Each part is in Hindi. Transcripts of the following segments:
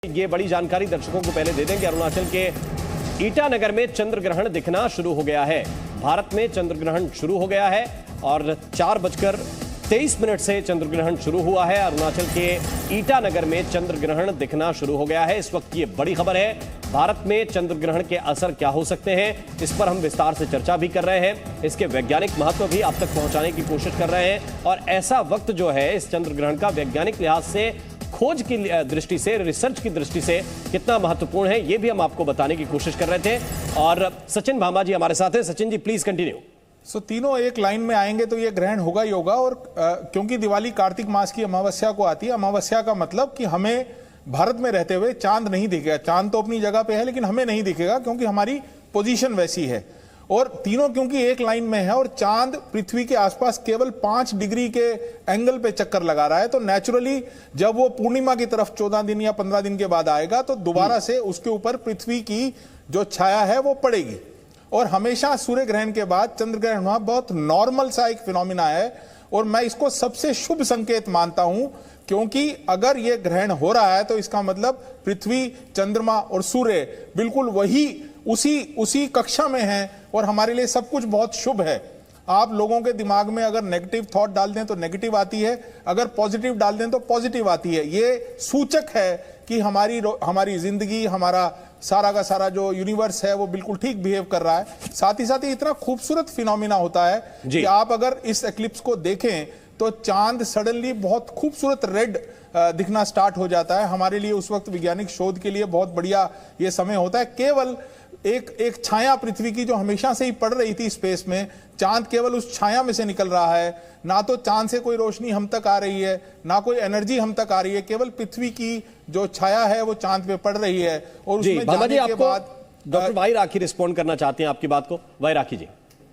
ये बड़ी जानकारी दर्शकों को पहले दे दें कि अरुणाचल के ईटानगर में चंद्र ग्रहण दिखना शुरू हो गया है। भारत में चंद्र ग्रहण शुरू हो गया है और 4:23 से चंद्र ग्रहण शुरू हुआ है। अरुणाचल के ईटानगर में चंद्र ग्रहण दिखना शुरू हो गया है। इस वक्त ये बड़ी खबर है। भारत में चंद्र ग्रहण के असर क्या हो सकते हैं, इस पर हम विस्तार से चर्चा भी कर रहे हैं। इसके वैज्ञानिक महत्व भी आप तक पहुंचाने की कोशिश कर रहे हैं और ऐसा वक्त जो है इस चंद्र ग्रहण का वैज्ञानिक लिहाज से, खोज की दृष्टि से, रिसर्च की दृष्टि से कितना महत्वपूर्ण है, यह भी हम आपको बताने की कोशिश कर रहे थे। और सचिन भामा जी हमारे साथ हैं। Sachin ji please continue. तीनों एक लाइन में आएंगे तो ये ग्रहण होगा ही होगा। और क्योंकि दिवाली कार्तिक मास की अमावस्या को आती है, अमावस्या का मतलब कि हमें भारत में रहते हुए चांद नहीं दिखेगा। चांद तो अपनी जगह पे है लेकिन हमें नहीं दिखेगा क्योंकि हमारी पोजीशन वैसी है। और तीनों क्योंकि एक लाइन में है और चांद पृथ्वी के आसपास केवल 5 डिग्री के एंगल पे चक्कर लगा रहा है, तो नेचुरली जब वो पूर्णिमा की तरफ 14 दिन या 15 दिन के बाद आएगा तो दोबारा से उसके ऊपर पृथ्वी की जो छाया है वो पड़ेगी। और हमेशा सूर्य ग्रहण के बाद चंद्र ग्रहण होना बहुत नॉर्मल सा एक फिनोमिना है और मैं इसको सबसे शुभ संकेत मानता हूं, क्योंकि अगर यह ग्रहण हो रहा है तो इसका मतलब पृथ्वी, चंद्रमा और सूर्य बिल्कुल वही उसी कक्षा में हैं और हमारे लिए सब कुछ बहुत शुभ है। आप लोगों के दिमाग में अगर नेगेटिव थॉट डाल दें तो नेगेटिव आती है, अगर पॉजिटिव डाल दें तो पॉजिटिव आती है। ये सूचक है कि हमारी जिंदगी, हमारा सारा का सारा जो यूनिवर्स है वो बिल्कुल ठीक बिहेव कर रहा है। साथ ही इतना खूबसूरत फिनोमिना होता है कि आप अगर इस एक्लिप्स को देखें तो चांद सडनली बहुत खूबसूरत रेड दिखना स्टार्ट हो जाता है। हमारे लिए उस वक्त वैज्ञानिक शोध के लिए बहुत बढ़िया ये समय होता है। केवल एक छाया पृथ्वी की जो हमेशा से ही पड़ रही थी स्पेस में, चांद केवल उस छाया में से निकल रहा है। ना तो चांद से कोई रोशनी हम तक आ रही है, ना कोई एनर्जी हम तक आ रही है, केवल पृथ्वी की जो छाया है वो चांद पे पड़ रही है। और उसमें जाने के बाद डॉक्टर वाई राखी रिस्पॉन्ड करना चाहते हैं आपकी बात को। वाई राखी जी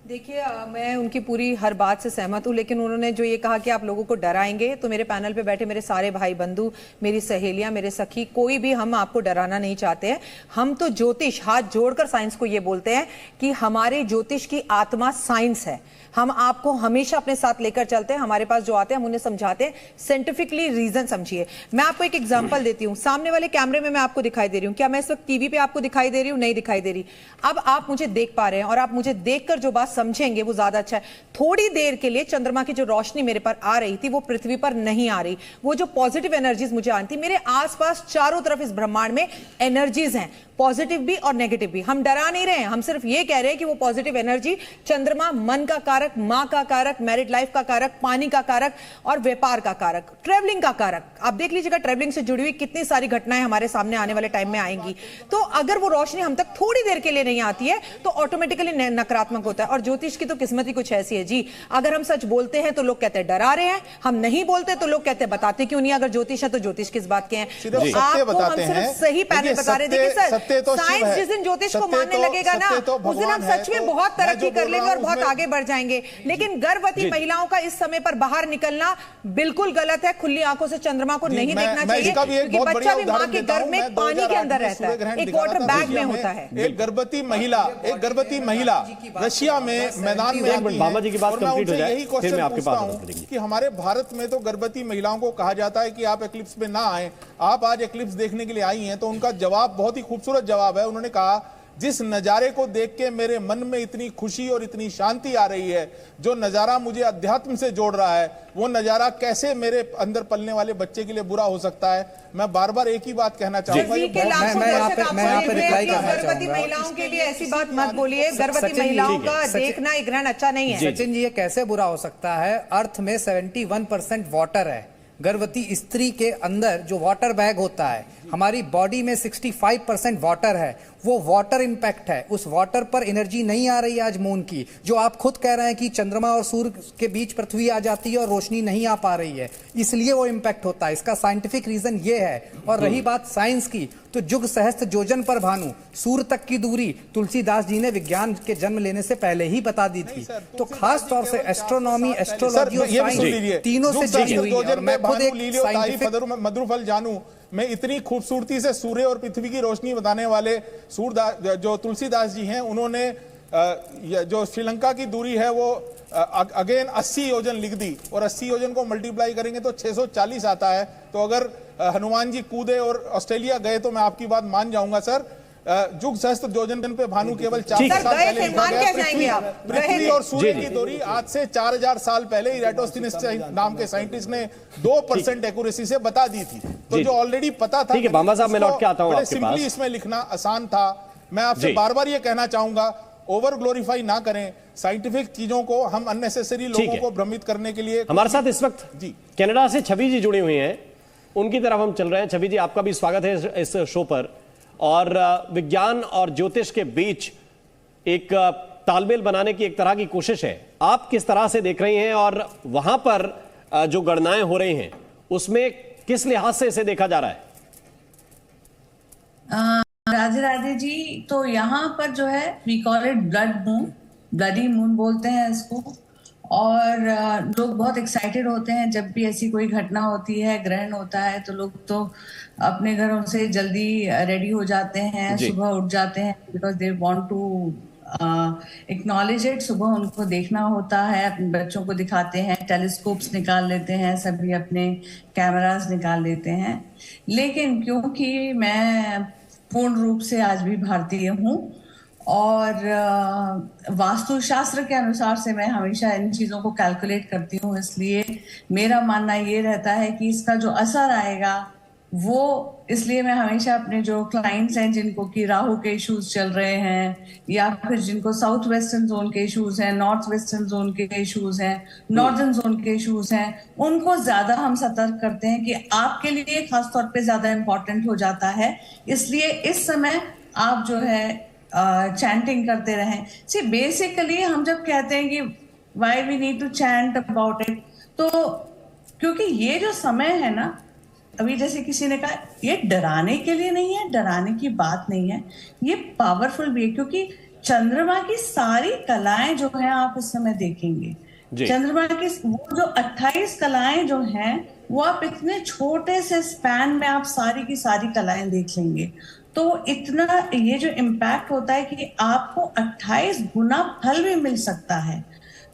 देखिए, मैं उनकी पूरी हर बात से सहमत हूँ, लेकिन उन्होंने जो ये कहा कि आप लोगों को डराएंगे, तो मेरे पैनल पे बैठे मेरे सारे भाई बंधु, मेरी सहेलियां, मेरे सखी, कोई भी हम आपको डराना नहीं चाहते हैं। हम तो ज्योतिष, हाथ जोड़कर साइंस को ये बोलते हैं कि हमारे ज्योतिष की आत्मा साइंस है। हम आपको हमेशा अपने साथ लेकर चलते हैं। हमारे पास जो आते हैं हम उन्हें समझाते हैं, साइंटिफिकली रीजन समझिए। मैं आपको एक एग्जांपल देती हूँ। सामने वाले कैमरे में मैं आपको दिखाई दे रही हूँ, क्या मैं इस वक्त टीवी पे आपको दिखाई दे रही हूँ? नहीं दिखाई दे रही। अब आप मुझे देख पा रहे हैं और आप मुझे देखकर जो बात समझेंगे वो ज्यादा अच्छा है। थोड़ी देर के लिए चंद्रमा की जो रोशनी मेरे पर आ रही थी वो पृथ्वी पर नहीं आ रही। वो जो पॉजिटिव एनर्जीज मुझे आती, मेरे आसपास चारों तरफ इस ब्रह्मांड में एनर्जीज हैं, पॉजिटिव भी और नेगेटिव भी। हम डरा नहीं रहे हैं, हम सिर्फ ये कह रहे हैं कि वो पॉजिटिव एनर्जी, चंद्रमा मन का कारक, मां का कारक, मैरिड लाइफ का कारक, पानी का कारक और व्यापार का कारक, ट्रेवलिंग का कारक। आप देख लीजिएगा ट्रेवलिंग से जुड़ी हुई कितनी सारी घटनाएं हमारे सामने आने वाले टाइम में आएंगी। तो अगर वो रोशनी हम तक थोड़ी देर के लिए नहीं आती है तो ऑटोमेटिकली नकारात्मक होता है। और ज्योतिष की तो किस्मत ही कुछ ऐसी है जी, अगर हम सच बोलते हैं तो लोग कहते हैं डरा रहे हैं, हम नहीं बोलते तो लोग कहते हैं बताते क्यों नहीं। अगर ज्योतिष है तो ज्योतिष किस बात के हैं? आपको हम सिर्फ सही पैनल बता रहे थे कि सर साइंस जिस दिन ज्योतिष को मानने लगेगा ना, उस दिन हम सच में बहुत तरक्की कर लेंगे और बहुत आगे बढ़ जाएंगे। लेकिन गर्भवती महिलाओं का इस समय पर बाहर निकलना बिल्कुल गलत है। खुली आंखों से चंद्रमा को नहीं देखना चाहिए, क्योंकि बच्चा भी मां के गर्भ में पानी के अंदर रहता है, एक वाटर बैग में होता है। एक गर्भवती महिला रशिया में मैदान में जी की बात कंप्लीट हो जाए, यही क्वेश्चन पूछता हूं कि हमारे भारत में तो गर्भवती महिलाओं को कहा जाता है कि आप एक्लिप्स में ना आए। आप आज एक्लिप्स देखने के लिए आई हैं, तो उनका जवाब बहुत ही खूबसूरत जवाब है। उन्होंने कहा, जिस नजारे को देख के मेरे मन में इतनी खुशी और इतनी शांति आ रही है, जो नजारा मुझे अध्यात्म से जोड़ रहा है, वो नजारा कैसे मेरे अंदर पलने वाले बच्चे के लिए बुरा हो सकता है? मैं बार बार एक ही बात कहना चाहूंगा, गर्भवती महिलाओं के लिए ऐसी बात मत बोलिए। गर्भवती महिलाओं का देखना एक ग्रहण अच्छा नहीं है। सचिन जी, ये कैसे बुरा हो सकता है? अर्थ में 71% वाटर है। गर्भवती स्त्री के अंदर जो वाटर बैग होता है, हमारी बॉडी में 65% वाटर है। वो वाटर इंपैक्ट है। उस वाटर पर एनर्जी नहीं आ रही है आज मून की, जो आप खुद कह रहे हैं कि चंद्रमा और सूर्य के बीच पृथ्वी आ जाती है और रोशनी नहीं आ पा रही है, इसलिए वो इंपैक्ट होता है। इसका साइंटिफिक रीजन ये है। और रही बात साइंस की, तो जुग सहस्त्र योजन पर भानु, सूर्य तक की दूरी तुलसीदास जी ने विज्ञान के जन्म लेने से पहले ही बता दी थी। तो खास तौर से एस्ट्रोनॉमी, एस्ट्रोलॉजी और साइंस तीनों से जुड़ी हुई है। मैं खुद एक साइंटिफिक मधुरफल जानू में इतनी खूबसूरती से सूर्य और पृथ्वी की रोशनी बताने वाले सूरदास जो तुलसीदास जी हैं, उन्होंने जो श्रीलंका की दूरी है वो अगेन 80 योजन लिख दी और 80 योजन को मल्टीप्लाई करेंगे तो 640 आता है। तो अगर हनुमान जी कूदे और ऑस्ट्रेलिया गए तो मैं आपकी बात मान जाऊंगा सर। जुग सहस्त्र योजन पे भानु केवल 4 साल पहले लिखा गया। पृथ्वी और सूर्य की दूरी आज से 4000 साल पहले इराटोस्थेनीस नाम के साइंटिस्ट ने 2% एक्यूरेसी से बता दी थी। तो जो ऑलरेडी पता था, ठीक है बाबा साहब, मैं लौट के आता हूं आपके पास। इसमें लिखना आसान था। मैं आपसे बार बार ये कहना चाहूंगा, ओवर ग्लोरीफाई ना करें साइंटिफिक चीजों को। हम अननेसेसरी लोगों को भ्रमित करने के लिए। हमारे साथ इस वक्त जी कनाडा से छवि जी जुड़ी हुई हैं, उनकी तरफ हम चल रहे हैं। छवि जी, आपका भी स्वागत है इस शो पर। और विज्ञान और ज्योतिष के बीच एक तालमेल बनाने की एक तरह की कोशिश है, आप किस तरह से देख रही हैं? और वहां पर जो गणनाएं हो रही हैं उसमें किस लिहाज से इसे देखा जा रहा है? राधे राधे जी, तो यहाँ पर जो है we call it blood moon, bloody moon बोलते हैं इसको। और लोग बहुत एक्साइटेड होते हैं जब भी ऐसी कोई घटना होती है, ग्रहण होता है, तो लोग तो अपने घरों से जल्दी रेडी हो जाते हैं, सुबह उठ जाते हैं, because they want to acknowledge it. सुबह उनको देखना होता है, अपने बच्चों को दिखाते हैं, टेलीस्कोप्स निकाल लेते हैं, सभी अपने कैमरास निकाल लेते हैं। लेकिन क्योंकि मैं पूर्ण रूप से आज भी भारतीय हूँ और वास्तुशास्त्र के अनुसार से मैं हमेशा इन चीज़ों को कैलकुलेट करती हूँ, इसलिए मेरा मानना ये रहता है कि इसका जो असर आएगा वो, इसलिए मैं हमेशा अपने जो क्लाइंट्स हैं जिनको कि राहु के इश्यूज चल रहे हैं या फिर जिनको साउथ वेस्टर्न जोन के इश्यूज हैं, नॉर्थ वेस्टर्न जोन के इश्यूज हैं, नॉर्दर्न जोन के इश्यूज हैं, उनको ज्यादा हम सतर्क करते हैं कि आपके लिए खास तौर पे ज्यादा इम्पोर्टेंट हो जाता है। इसलिए इस समय आप जो है चैंटिंग करते रहें। सी बेसिकली हम जब कहते हैं कि why we need to chant about it, तो क्योंकि ये जो समय है ना, अभी जैसे किसी ने कहा, ये डराने के लिए नहीं है, डराने की बात नहीं है, ये पावरफुल भी है। क्योंकि चंद्रमा की सारी कलाएं जो हैं आप इस समय देखेंगे, चंद्रमा की वो जो 28 कलाएं जो हैं वो आप इतने छोटे से स्पैन में आप सारी की सारी कलाएं देख लेंगे। तो इतना ये जो इम्पैक्ट होता है कि आपको 28 गुना फल भी मिल सकता है।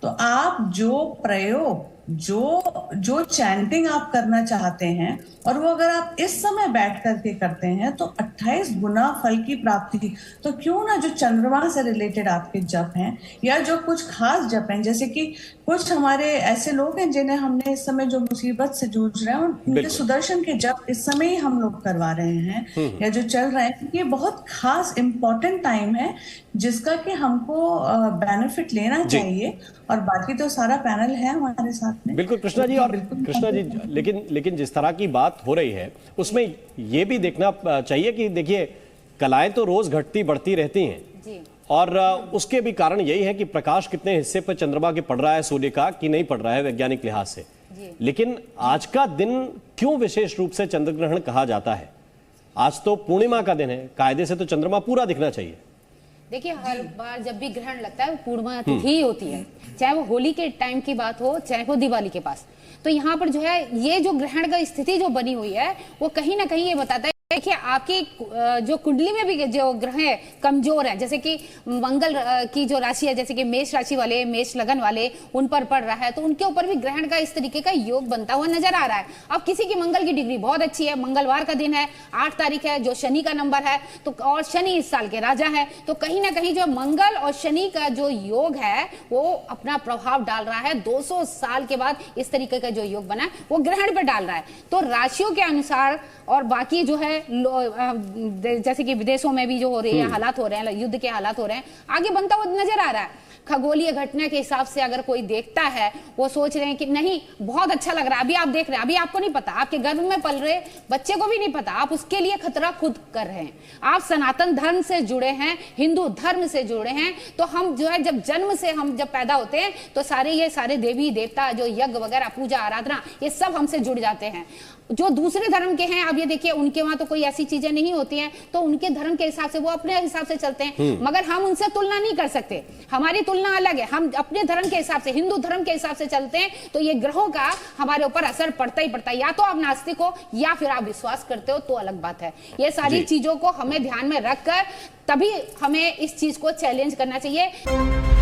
तो आप जो प्रयोग, जो चैंटिंग आप करना चाहते हैं और वो अगर आप इस समय बैठ करके करते हैं तो 28 गुना फल की प्राप्ति। तो क्यों ना जो चंद्रमा से रिलेटेड आपके जप हैं या जो कुछ खास जप हैं, जैसे कि कुछ हमारे ऐसे लोग हैं जिन्हें हमने इस समय जो मुसीबत से जूझ रहे हैं उनके सुदर्शन के जप इस समय ही हम लोग करवा रहे हैं या जो चल रहे हैं। ये बहुत खास इंपॉर्टेंट टाइम है जिसका कि हमको बेनिफिट लेना चाहिए। और बाकी तो सारा पैनल है हमारे साथ में। बिल्कुल कृष्णा जी, और कृष्णा जी लेकिन जिस तरह की बात हो रही है उसमें ये भी देखना चाहिए कि देखिए कलाएं तो रोज घटती बढ़ती रहती हैं और उसके भी कारण यही है कि प्रकाश कितने हिस्से पर चंद्रमा के पड़ रहा है सूर्य का कि नहीं पड़ रहा है वैज्ञानिक लिहाज से। लेकिन आज का दिन क्यों विशेष रूप से चंद्र ग्रहण कहा जाता है? आज तो पूर्णिमा का दिन है, कायदे से तो चंद्रमा पूरा दिखना चाहिए। देखिए हर बार जब भी ग्रहण लगता है वो पूर्णिमा तिथि होती है, चाहे वो होली के टाइम की बात हो चाहे वो दिवाली के पास। तो यहाँ पर जो है ये जो ग्रहण का स्थिति जो बनी हुई है वो कहीं ना कहीं ये बताता है, देखिए आपकी जो कुंडली में भी जो ग्रह कमजोर है, जैसे कि मंगल की जो राशि है, जैसे कि मेष राशि वाले, मेष लगन वाले, उन पर पड़ रहा है तो उनके ऊपर भी ग्रहण का इस तरीके का योग बनता हुआ नजर आ रहा है। अब किसी की मंगल की डिग्री बहुत अच्छी है, मंगलवार का दिन है, 8 तारीख है, जो शनि का नंबर है, तो और शनि इस साल के राजा है, तो कहीं ना कहीं जो मंगल और शनि का जो योग है वो अपना प्रभाव डाल रहा है। 200 साल के बाद इस तरीके का जो योग बना है वो ग्रहण पर डाल रहा है। तो राशियों के अनुसार और बाकी जो है जैसे कि विदेशों में भी जो हो रही है हालात हो रहे हैं, युद्ध के हालात हो रहे हैं, आगे बनता हुआ नजर आ रहा है। खगोलीय घटना के हिसाब से अगर कोई देखता है वो सोच रहे हैं कि नहीं बहुत अच्छा लग रहा है, अभी आप देख रहे हैं, अभी आपको नहीं पता, आपके गर्भ में पल रहे बच्चे को भी नहीं पता, आप उसके लिए खतरा खुद कर रहे हैं। आप सनातन धर्म से जुड़े हैं, हिंदू धर्म से जुड़े हैं, तो हम जो है जब जन्म से हम जब पैदा होते हैं तो ये सारे देवी देवता जो यज्ञ वगैरह पूजा आराधना ये सब हमसे जुड़ जाते हैं। जो दूसरे धर्म के हैं, अब ये देखिए उनके वहां तो कोई ऐसी चीजें नहीं होती हैं, तो उनके धर्म के हिसाब से वो अपने हिसाब से चलते हैं, मगर हम उनसे तुलना नहीं कर सकते, हमारी तुलना अलग है। हम अपने धर्म के हिसाब से, हिंदू धर्म के हिसाब से चलते हैं, तो ये ग्रहों का हमारे ऊपर असर पड़ता ही पड़ता है। या तो आप नास्तिक हो या फिर आप विश्वास करते हो, तो अलग बात है। ये सारी चीजों को हमें ध्यान में रखकर तभी हमें इस चीज को चैलेंज करना चाहिए।